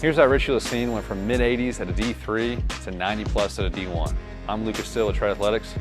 Here's how Richie LaCien went from mid-80s at a D3 to 90 plus at a D1. I'm Lucas Still with Tread Athletics.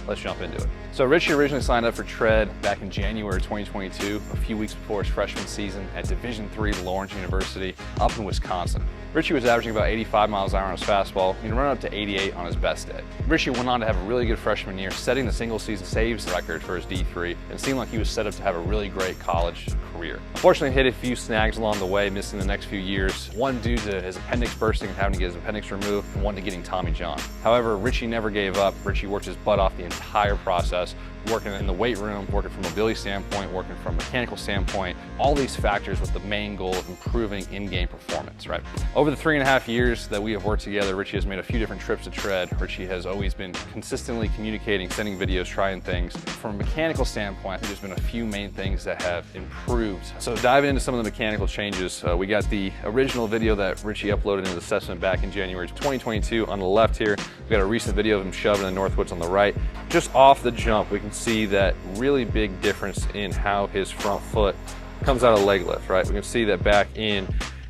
Let's jump into it. So Richie originally signed up for Tread back in January 2022, a few weeks before his freshman season at Division III Lawrence University up in Wisconsin. Richie was averaging about 85 miles an hour on his fastball and run up to 88 on his best day. Richie went on to have a really good freshman year, setting the single season saves record for his D3 and seemed like he was set up to have a really great college career. Unfortunately, hit a few snags along the way, missing the next few years, one due to his appendix bursting and having to get his appendix removed, and one to getting Tommy John. However, Richie never gave up. Richie worked his butt off the entire process, working in the weight room, working from a mobility standpoint, working from a mechanical standpoint, all these factors with the main goal of improving in-game performance, right? Over the 3.5 years that we have worked together, Richie has made a few different trips to Tread. Richie has always been consistently communicating, sending videos, trying things. From a mechanical standpoint, I think there's been a few main things that have improved. So diving into some of the mechanical changes, we got the original video that Richie uploaded in his assessment back in January 2022 on the left here. We got a recent video of him shoving the Northwoods on the right. Just off the jump, we can see that really big difference in how his front foot comes out of leg lift, right? We can see that back in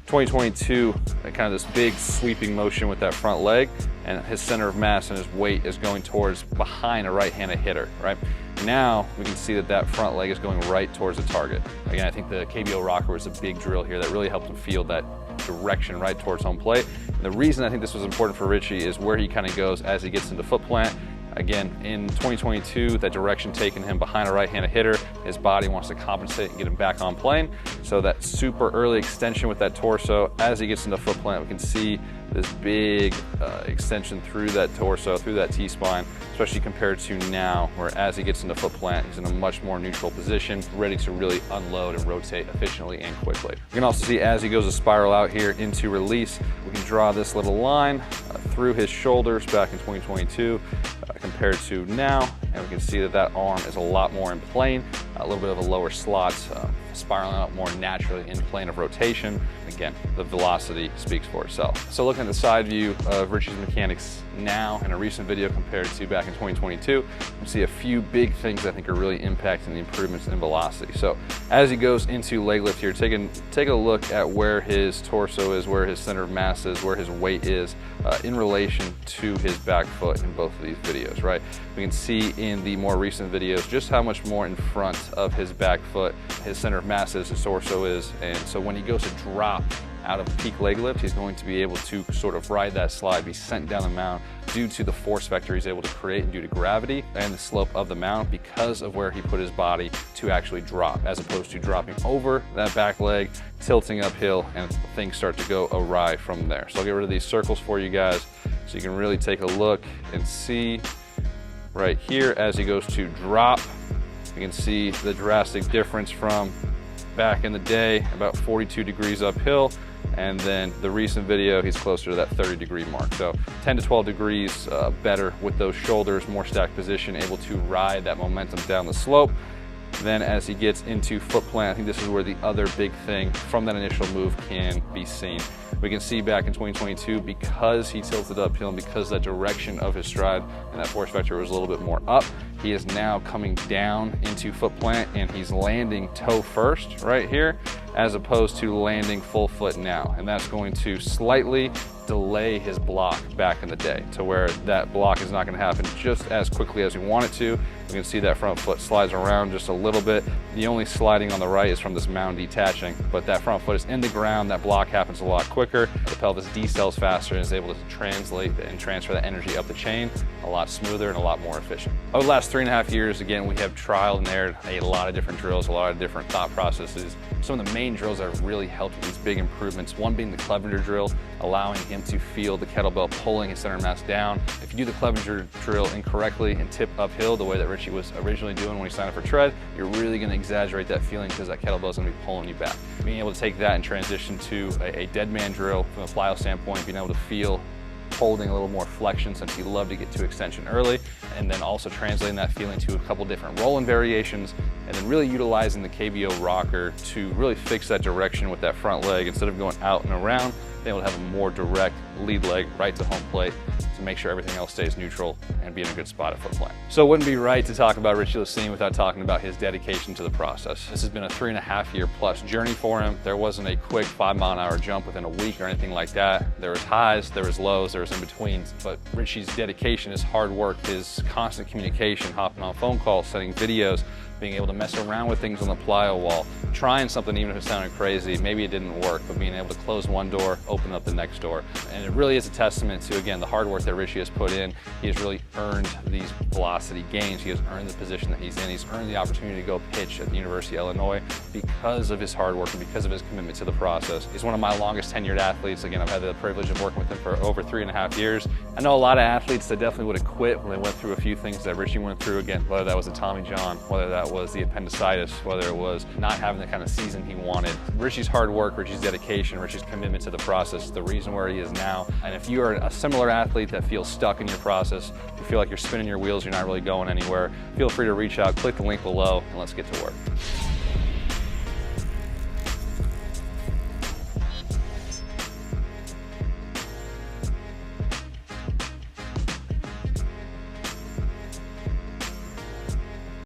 2022, kind of this big sweeping motion with that front leg, and his center of mass and his weight is going towards behind a right-handed hitter, right? Now we can see that that front leg is going right towards the target. Again, I think the KBO rocker was a big drill here that really helped him feel that direction right towards home plate. And the reason I think this was important for Richie is where he kind of goes as he gets into foot plant. Again, in 2022, that direction taking him behind a right-handed hitter, his body wants to compensate and get him back on plane. So that super early extension with that torso, as he gets into foot plant, we can see this big extension through that torso, through that T-spine, especially compared to now, where as he gets into foot plant, he's in a much more neutral position, ready to really unload and rotate efficiently and quickly. You can also see as he goes to spiral out here into release, we can draw this little line through his shoulders back in 2022 compared to now, and we can see that that arm is a lot more in plane, a little bit of a lower slot, spiraling out more naturally in plane of rotation. Again, the velocity speaks for itself. So looking at the side view of Richie's mechanics now in a recent video compared to back in 2022, you can see a few big things I think are really impacting the improvements in velocity. So as he goes into leg lift here, take a look at where his torso is, where his center of mass is, where his weight is in relation to his back foot in both of these videos, right? We can see in the more recent videos just how much more in front of his back foot his center of mass is, his torso is, and so when he goes to drop out of peak leg lift, he's going to be able to sort of ride that slide, be sent down the mound due to the force vector he's able to create and due to gravity and the slope of the mound because of where he put his body to actually drop, as opposed to dropping over that back leg, tilting uphill, and things start to go awry from there. So I'll get rid of these circles for you guys so you can really take a look and see right here as he goes to drop. You can see the drastic difference from back in the day, about 42 degrees uphill, and then the recent video, he's closer to that 30-degree mark. So 10 to 12 degrees better with those shoulders, more stacked position, able to ride that momentum down the slope. Then as he gets into foot plant, I think this is where the other big thing from that initial move can be seen. We can see back in 2022, because he tilted uphill and because that direction of his stride and that force vector was a little bit more up, he is now coming down into foot plant and he's landing toe first right here, as opposed to landing full foot now. And that's going to slightly delay his block back in the day to where that block is not going to happen just as quickly as we want it to. We can see that front foot slides around just a little bit. The only sliding on the right is from this mound detaching, but that front foot is in the ground. That block happens a lot quicker. The pelvis decells faster and is able to translate and transfer that energy up the chain a lot smoother and a lot more efficient. Over the last 3.5 years, again, we have trial and errored a lot of different drills, a lot of different thought processes. Some of the main drills that have really helped with these big improvements, one being the Clevenger drill, allowing him to feel the kettlebell pulling his center of mass down. If you do the Clevenger drill incorrectly and tip uphill the way that Richie was originally doing when he signed up for Tread, you're really going to exaggerate that feeling because that kettlebell is going to be pulling you back. Being able to take that and transition to a dead man drill from a plyo standpoint, being able to feel holding a little more flexion since he loved to get to extension early, and then also translating that feeling to a couple different rolling variations, and then really utilizing the KBO rocker to really fix that direction with that front leg. Instead of going out and around, being able to have a more direct lead leg right to home plate to make sure everything else stays neutral and be in a good spot at foot plant. So it wouldn't be right to talk about Richie LaCien without talking about his dedication to the process. This has been a 3.5-year plus journey for him. There wasn't a quick 5-mile-an-hour jump within a week or anything like that. There was highs, there was lows, there was in-betweens, but Richie's dedication, his hard work, his constant communication, hopping on phone calls, sending videos, being able to mess around with things on the plyo wall, trying something even if it sounded crazy, maybe it didn't work, but being able to close one door, open up the next door. And it really is a testament to, again, the hard work that Richie has put in. He has really earned these velocity gains. He has earned the position that he's in. He's earned the opportunity to go pitch at the University of Illinois because of his hard work and because of his commitment to the process. He's one of my longest tenured athletes. Again, I've had the privilege of working with him for over 3.5 years. I know a lot of athletes that definitely would have quit when they went through a few things that Richie went through, again, whether that was a Tommy John, whether that was the appendicitis, whether it was not having the kind of season he wanted. Richie's hard work, Richie's dedication, Richie's commitment to the process is the reason where he is now. And if you are a similar athlete that feels stuck in your process, you feel like you're spinning your wheels, you're not really going anywhere, feel free to reach out, click the link below, and let's get to work.